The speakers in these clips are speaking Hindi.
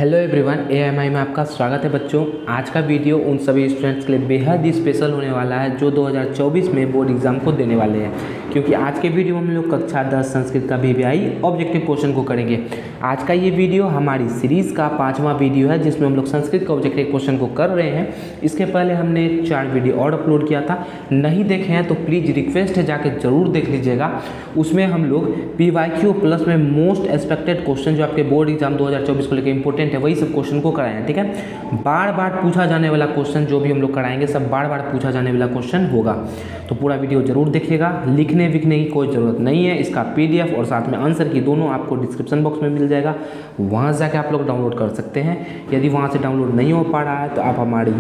हेलो एवरीवन, एएमआई में आपका स्वागत है बच्चों। आज का वीडियो उन सभी स्टूडेंट्स के लिए बेहद ही स्पेशल होने वाला है जो 2024 में बोर्ड एग्जाम को देने वाले हैं, क्योंकि आज के वीडियो में हम लोग कक्षा 10 संस्कृत का वीवीआई ऑब्जेक्टिव क्वेश्चन को करेंगे। आज का ये वीडियो हमारी सीरीज़ का 5वां वीडियो है जिसमें हम लोग संस्कृत के ऑब्जेक्टिव क्वेश्चन को कर रहे हैं। इसके पहले हमने 4 वीडियो और अपलोड किया था, नहीं देखे हैं तो प्लीज़ रिक्वेस्ट है जाके ज़रूर देख लीजिएगा। उसमें हम लोग पीवाईक्यू प्लस में मोस्ट एक्सपेक्टेड क्वेश्चन जो आपके बोर्ड एग्जाम 2024 को लेकर इंपॉर्टेंट है वही सब क्वेश्चन को कराए हैं। ठीक है, बार बार पूछा जाने वाला क्वेश्चन जो भी हम लोग कराएंगे सब बार बार पूछा जाने वाला क्वेश्चन होगा, तो पूरा वीडियो जरूर देखिएगा। लिखने विखने की कोई ज़रूरत नहीं है, इसका पीडीएफ और साथ में आंसर की दोनों आपको डिस्क्रिप्शन बॉक्स में मिल जाएगा, वहाँ से जाकर आप लोग डाउनलोड कर सकते हैं। यदि वहाँ से डाउनलोड नहीं हो पा रहा है तो आप हमारे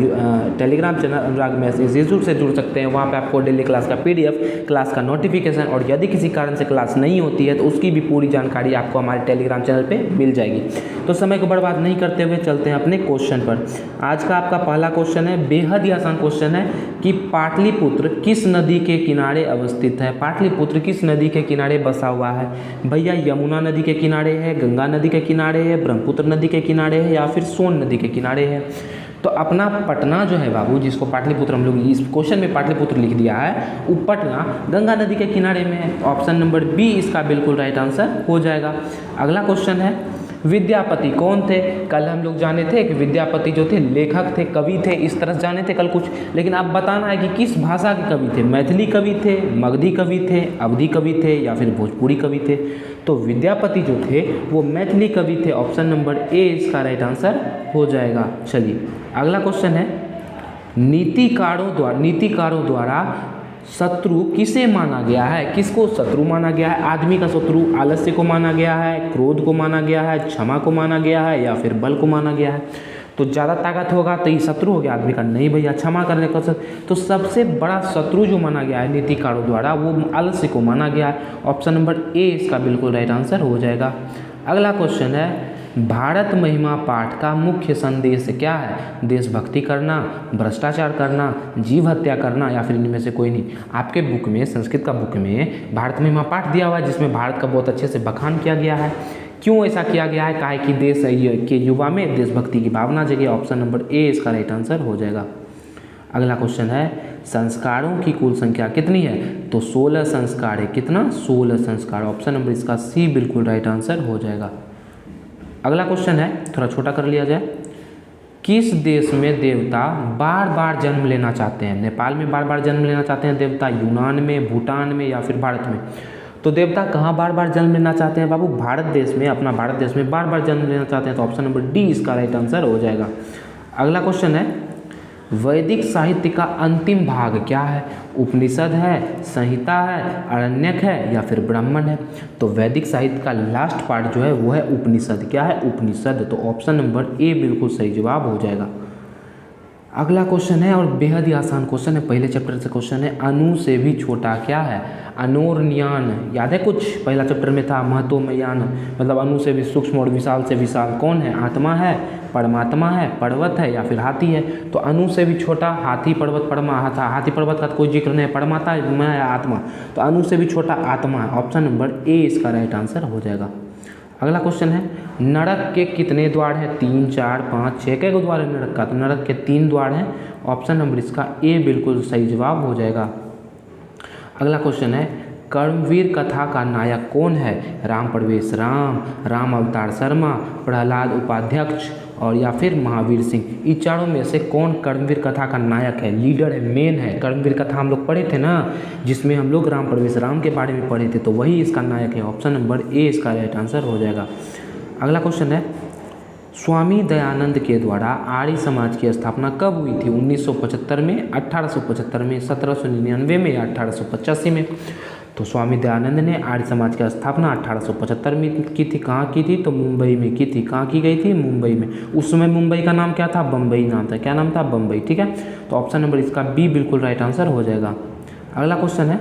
टेलीग्राम चैनल अनुराग मैसेज से जुड़ सकते हैं। वहाँ पर आपको डेली क्लास का पीडीएफ, क्लास का नोटिफिकेशन और यदि किसी कारण से क्लास नहीं होती है तो उसकी भी पूरी जानकारी आपको हमारे टेलीग्राम चैनल पर मिल जाएगी। तो समय को बर्बाद नहीं करते हुए चलते हैं अपने क्वेश्चन पर। आज का आपका पहला क्वेश्चन है, बेहद ही आसान क्वेश्चन है कि पाटलिपुत्र किस नदी के किनारे अवस्थित है। पाटलिपुत्र किस नदी के किनारे बसा हुआ है भैया? यमुना नदी के किनारे है, गंगा नदी के किनारे है, ब्रह्मपुत्र नदी के किनारे है या फिर सोन नदी के किनारे है? तो अपना पटना जो है बाबू, जिसको पाटलिपुत्र हम लोग इस क्वेश्चन में पाटलिपुत्र लिख दिया है, वो पटना गंगा नदी के किनारे में है। ऑप्शन नंबर बी इसका बिल्कुल राइट आंसर हो जाएगा। अगला क्वेश्चन है, विद्यापति कौन थे? कल हम लोग जाने थे कि विद्यापति जो थे लेखक थे, कवि थे, इस तरह से जाने थे कल कुछ, लेकिन अब बताना है कि किस भाषा के कवि थे। मैथिली कवि थे, मगधी कवि थे, अवधी कवि थे या फिर भोजपुरी कवि थे? तो विद्यापति जो थे वो मैथिली कवि थे। ऑप्शन नंबर ए इसका राइट आंसर हो जाएगा। चलिए अगला क्वेश्चन है, नीतिकारों द्वारा शत्रु किसे माना गया है? किसको शत्रु माना गया है? आदमी का शत्रु आलस्य को माना गया है, क्रोध को माना गया है, क्षमा को माना गया है या फिर बल को माना गया है? तो ज़्यादा ताकत होगा तो ये शत्रु हो गया आदमी का। नहीं भैया, क्षमा करने का तो सबसे बड़ा शत्रु जो माना गया है नीतिकारों द्वारा वो आलस्य को माना गया है। ऑप्शन नंबर ए इसका बिल्कुल राइट आंसर हो जाएगा। अगला क्वेश्चन है, भारत महिमा पाठ का मुख्य संदेश क्या है? देशभक्ति करना, भ्रष्टाचार करना, जीव हत्या करना या फिर इनमें से कोई नहीं? आपके बुक में, संस्कृत का बुक में भारत महिमा पाठ दिया हुआ है जिसमें भारत का बहुत अच्छे से बखान किया गया है। क्यों ऐसा किया गया है? काहे कि देश के युवा में देशभक्ति की भावना जगे। ऑप्शन नंबर ए इसका राइट आंसर हो जाएगा। अगला क्वेश्चन है, संस्कारों की कुल संख्या कितनी है? तो 16 संस्कार है। कितना? 16 संस्कार। ऑप्शन नंबर इसका सी बिल्कुल राइट आंसर हो जाएगा। अगला क्वेश्चन है, थोड़ा छोटा कर लिया जाए, किस देश में देवता बार बार जन्म लेना चाहते हैं? नेपाल में बार बार जन्म लेना चाहते हैं देवता, यूनान में, भूटान में या फिर भारत में? तो देवता कहाँ बार बार जन्म लेना चाहते हैं बाबू? भारत देश में, अपना भारत देश में बार बार जन्म लेना चाहते हैं। तो ऑप्शन नंबर डी इसका राइट आंसर हो जाएगा। अगला क्वेश्चन है, वैदिक साहित्य का अंतिम भाग क्या है? उपनिषद है, संहिता है, अरण्यक है या फिर ब्राह्मण है? तो वैदिक साहित्य का लास्ट पार्ट जो है वो है उपनिषद। क्या है? उपनिषद। तो ऑप्शन नंबर ए बिल्कुल सही जवाब हो जाएगा। अगला क्वेश्चन है और बेहद ही आसान क्वेश्चन है, पहले चैप्टर से क्वेश्चन है, अणु से भी छोटा क्या है? अनोर्न्यान याद है कुछ? पहला चैप्टर में था महतोमयान, मतलब अणु से भी सूक्ष्म और विशाल से विशाल कौन है? आत्मा है, परमात्मा है, पर्वत है या फिर हाथी है? तो अणु से भी छोटा हाथी, पर्वत, हाथी पर्वत का कोई जिक्र नहीं है, परमात्मा है, आत्मा, तो अणु से भी छोटा आत्मा है। ऑप्शन नंबर ए इसका राइट आंसर हो जाएगा। अगला क्वेश्चन है, नरक के कितने द्वार हैं? 3, 4, 5, 6 के द्वार है नरक का? तो नरक के 3 द्वार हैं। ऑप्शन नंबर इसका ए बिल्कुल सही जवाब हो जाएगा। अगला क्वेश्चन है, कर्मवीर कथा का नायक कौन है? राम प्रवेश राम, राम अवतार शर्मा, प्रहलाद उपाध्यक्ष और या फिर महावीर सिंह? इन चारों में से कौन कर्मवीर कथा का नायक है, लीडर है, मेन है? कर्मवीर कथा हम लोग पढ़े थे ना, जिसमें हम लोग राम प्रवेश राम के बारे में पढ़े थे, तो वही इसका नायक है। ऑप्शन नंबर ए इसका राइट आंसर हो जाएगा। अगला क्वेश्चन है, स्वामी दयानंद के द्वारा आर्य समाज की स्थापना कब हुई थी? 1975 में, 1875 में, 1799 में या 1885 में? तो स्वामी दयानंद ने आर्य समाज की स्थापना 1875 में की थी। कहाँ की थी? तो मुंबई में की थी। कहाँ की गई थी? मुंबई में। उस समय मुंबई का नाम क्या था? बम्बई नाम था। क्या नाम था? बम्बई। ठीक है, तो ऑप्शन नंबर इसका बी बिल्कुल राइट आंसर हो जाएगा। अगला क्वेश्चन है,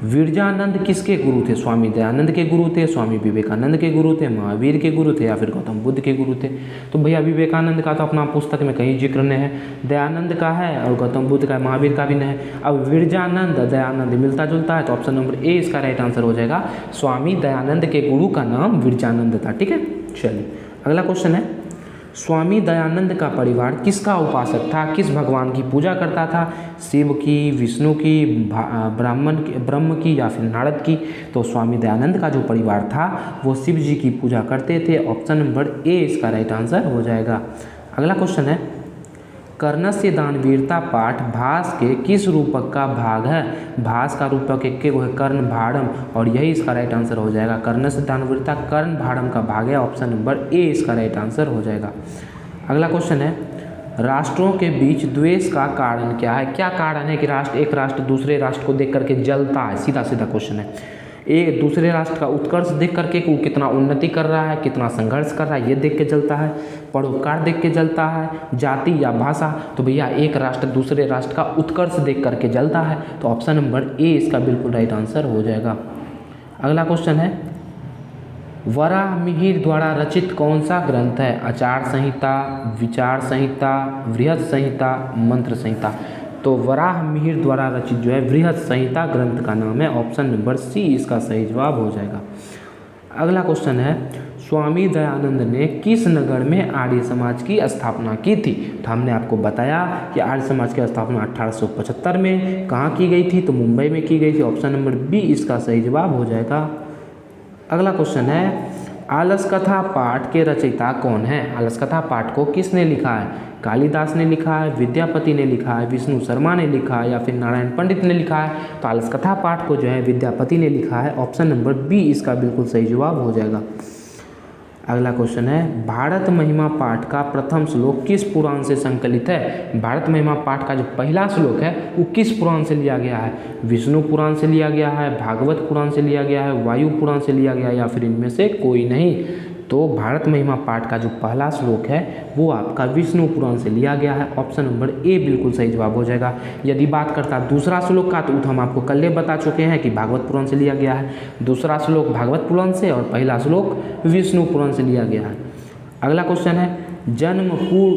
विरजानंद किसके गुरु थे? स्वामी दयानंद के गुरु थे, स्वामी विवेकानंद के गुरु थे, महावीर के गुरु थे या फिर गौतम बुद्ध के गुरु थे? तो भैया विवेकानंद का तो अपना पुस्तक में कहीं जिक्र नहीं है, दयानंद का है और गौतम बुद्ध का, महावीर का भी नहीं है। अब विरजानंद दयानंद मिलता जुलता है, तो ऑप्शन नंबर ए इसका राइट आंसर हो जाएगा। स्वामी दयानंद के गुरु का नाम विरजानंद था। ठीक है, चलिए अगला क्वेश्चन है, स्वामी दयानंद का परिवार किसका उपासक था, किस भगवान की पूजा करता था, शिव की, विष्णु की, ब्रह्म की या फिर नारद की। तो स्वामी दयानंद का जो परिवार था वो शिव जी की पूजा करते थे। ऑप्शन नंबर ए इसका राइट आंसर हो जाएगा। अगला क्वेश्चन है, कर्णस्य दानवीरता पाठ भास के किस रूपक का भाग है। भास का रूपक एक है कर्ण भाड़म, और यही इसका राइट आंसर हो जाएगा। कर्णस्य दानवीरता कर्ण भाड़म का भाग है। ऑप्शन नंबर ए इसका राइट आंसर हो जाएगा। अगला क्वेश्चन है, राष्ट्रों के बीच द्वेष का कारण क्या है। क्या कारण है कि एक राष्ट्र दूसरे राष्ट्र को देख करके जलता है। सीधा सीधा क्वेश्चन है। एक दूसरे राष्ट्र का उत्कर्ष देख करके वो कितना उन्नति कर रहा है, कितना संघर्ष कर रहा है, ये देख के जलता है। परोपकार देख के जलता है, जाति या भाषा। तो भैया एक राष्ट्र दूसरे राष्ट्र का उत्कर्ष देख करके जलता है। तो ऑप्शन नंबर ए इसका बिल्कुल राइट आंसर हो जाएगा। अगला क्वेश्चन है, वराहमिहिर द्वारा रचित कौन सा ग्रंथ है। आचार संहिता, विचार संहिता, बृहद संहिता, मंत्र संहिता। तो वराहमिहिर द्वारा रचित जो है बृहद संहिता ग्रंथ का नाम है। ऑप्शन नंबर सी इसका सही जवाब हो जाएगा। अगला क्वेश्चन है, स्वामी दयानंद ने किस नगर में आर्य समाज की स्थापना की थी। तो हमने आपको बताया कि आर्य समाज की स्थापना 1875 में कहाँ की गई थी, तो मुंबई में की गई थी। ऑप्शन नंबर बी इसका सही जवाब हो जाएगा। अगला क्वेश्चन है, आलस कथा पाठ के रचयिता कौन है। आलस कथा पाठ को किसने लिखा है। कालिदास ने लिखा है, विद्यापति ने लिखा है, विष्णु शर्मा ने लिखा है या फिर नारायण पंडित ने लिखा है। तो आलस कथा पाठ को जो है विद्यापति ने लिखा है। ऑप्शन नंबर बी इसका बिल्कुल सही जवाब हो जाएगा। अगला क्वेश्चन है, भारत महिमा पाठ का प्रथम श्लोक किस पुराण से संकलित है। भारत महिमा पाठ का जो पहला श्लोक है वो किस पुराण से लिया गया है। विष्णु पुराण से लिया गया है, भागवत पुराण से लिया गया है, वायु पुराण से लिया गया है या फिर इनमें से कोई नहीं। तो भारत महिमा पाठ का जो पहला श्लोक है वो आपका विष्णु पुराण से लिया गया है। ऑप्शन नंबर ए बिल्कुल सही जवाब हो जाएगा। यदि बात करता दूसरा श्लोक का, तो हम आपको कल ही बता चुके हैं कि भागवत पुराण से लिया गया है। दूसरा श्लोक भागवत पुराण से और पहला श्लोक विष्णु पुराण से लिया गया है। अगला क्वेश्चन है, जन्म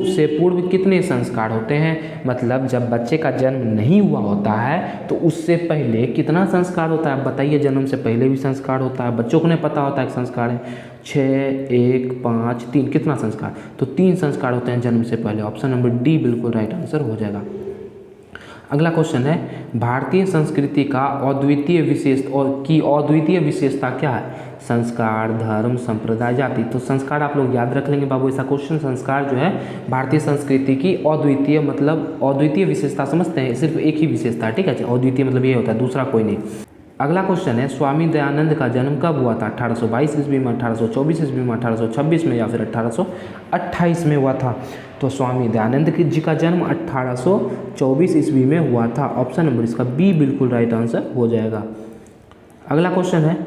से पूर्व कितने संस्कार होते हैं। मतलब जब बच्चे का जन्म नहीं हुआ होता है तो उससे पहले कितना संस्कार होता है। बताइए, जन्म से पहले भी संस्कार होता है, बच्चों को नहीं पता होता है कि संस्कार है 6, 1, 5, 3, कितना संस्कार। तो 3 संस्कार होते हैं जन्म से पहले। ऑप्शन नंबर डी बिल्कुल राइट आंसर हो जाएगा। अगला क्वेश्चन है, भारतीय संस्कृति का अद्वितीय विशेषता क्या है। संस्कार, धर्म, संप्रदाय, जाति। तो संस्कार आप लोग याद रख लेंगे बाबू, ऐसा क्वेश्चन। संस्कार जो है भारतीय संस्कृति की अद्वितीय, मतलब अद्वितीय विशेषता समझते हैं, सिर्फ एक ही विशेषता है, ठीक है। अद्वितीय मतलब ये होता है, दूसरा कोई नहीं। अगला क्वेश्चन है, स्वामी दयानंद का जन्म कब हुआ था। 1822 ईस्वी में, 1824 ईस्वी में, 1826 में या फिर 1828 में हुआ था। तो स्वामी दयानंद जी का जन्म 1824 ईस्वी में हुआ था। ऑप्शन नंबर इसका बी बिल्कुल राइट आंसर हो जाएगा। अगला क्वेश्चन है,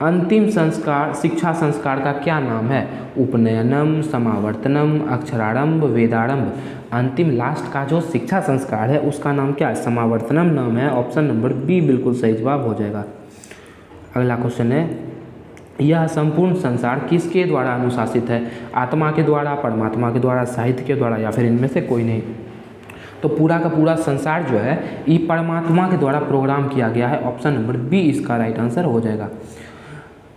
अंतिम संस्कार शिक्षा संस्कार का क्या नाम है। उपनयनम, समावर्तनम, अक्षरारंभ, वेदारंभ। अंतिम लास्ट का जो शिक्षा संस्कार है उसका नाम क्या है। समावर्तनम नाम है। ऑप्शन नंबर बी बिल्कुल सही जवाब हो जाएगा। अगला क्वेश्चन है, यह संपूर्ण संसार किसके द्वारा अनुशासित है। आत्मा के द्वारा, परमात्मा के द्वारा, साहित्य के द्वारा या फिर इनमें से कोई नहीं। तो पूरा का पूरा संसार जो है ये परमात्मा के द्वारा प्रोग्राम किया गया है। ऑप्शन नंबर बी इसका राइट आंसर हो जाएगा।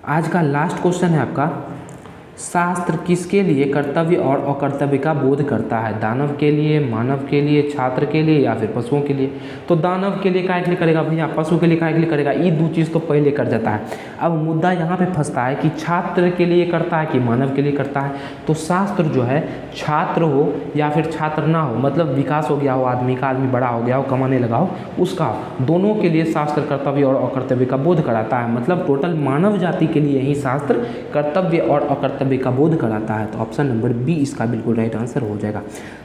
आज का लास्ट क्वेश्चन है आपका, शास्त्र किसके लिए कर्तव्य और अकर्तव्य का बोध करता है। दानव के लिए, मानव के लिए, छात्र के लिए या फिर पशुओं के लिए। तो दानव के लिए काहे के लिए करेगा भैया, पशु के लिए काहे के लिए करेगा। ये 2 चीज़ तो पहले कर जाता है। अब मुद्दा यहाँ पे फंसता है कि छात्र के लिए करता है कि मानव के लिए करता है। तो शास्त्र जो है छात्र हो या फिर छात्र ना हो, मतलब विकास हो गया हो आदमी का, आदमी बड़ा हो गया हो, कमाने लगा हो, उसका दोनों के लिए शास्त्र कर्तव्य और अकर्तव्य का बोध कराता है। मतलब टोटल मानव जाति के लिए ही शास्त्र कर्तव्य और अकर्तव्य का बोध कराता है। तो ऑप्शन नंबर बी इसका बिल्कुल राइट आंसर हो जाएगा।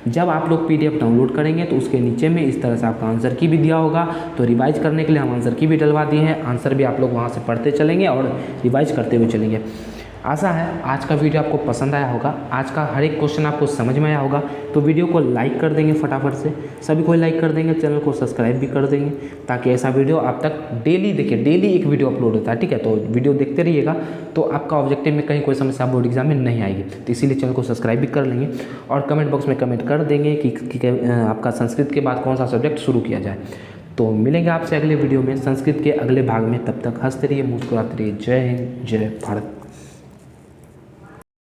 जब आप लोग पीडीएफ डाउनलोड करेंगे तो उसके नीचे में इस तरह से आपका आंसर की भी दिया होगा। तो रिवाइज करने के लिए हम आंसर की भी डलवा दिए हैं। आंसर भी आप लोग वहाँ से पढ़ते चलेंगे और रिवाइज करते हुए चलेंगे। आशा है आज का वीडियो आपको पसंद आया होगा, आज का हर एक क्वेश्चन आपको समझ में आया होगा। तो वीडियो को लाइक कर देंगे फटाफट से, सभी को लाइक कर देंगे, चैनल को सब्सक्राइब भी कर देंगे ताकि ऐसा वीडियो आप तक डेली देखिए। डेली एक वीडियो अपलोड होता है, ठीक है। तो वीडियो देखते रहिएगा तो आपका ऑब्जेक्टिव में कहीं कोई समस्या बोर्ड एग्जाम में नहीं आएगी। तो इसीलिए चैनल को सब्सक्राइब भी कर लेंगे और कमेंट बॉक्स में कमेंट कर देंगे कि आपका संस्कृत के बाद कौन सा सब्जेक्ट शुरू किया जाए। तो मिलेंगे आपसे अगले वीडियो में संस्कृत के अगले भाग में। तब तक हंसते रहिए, मुस्कुराते रहिए। जय हिंद, जय भारत।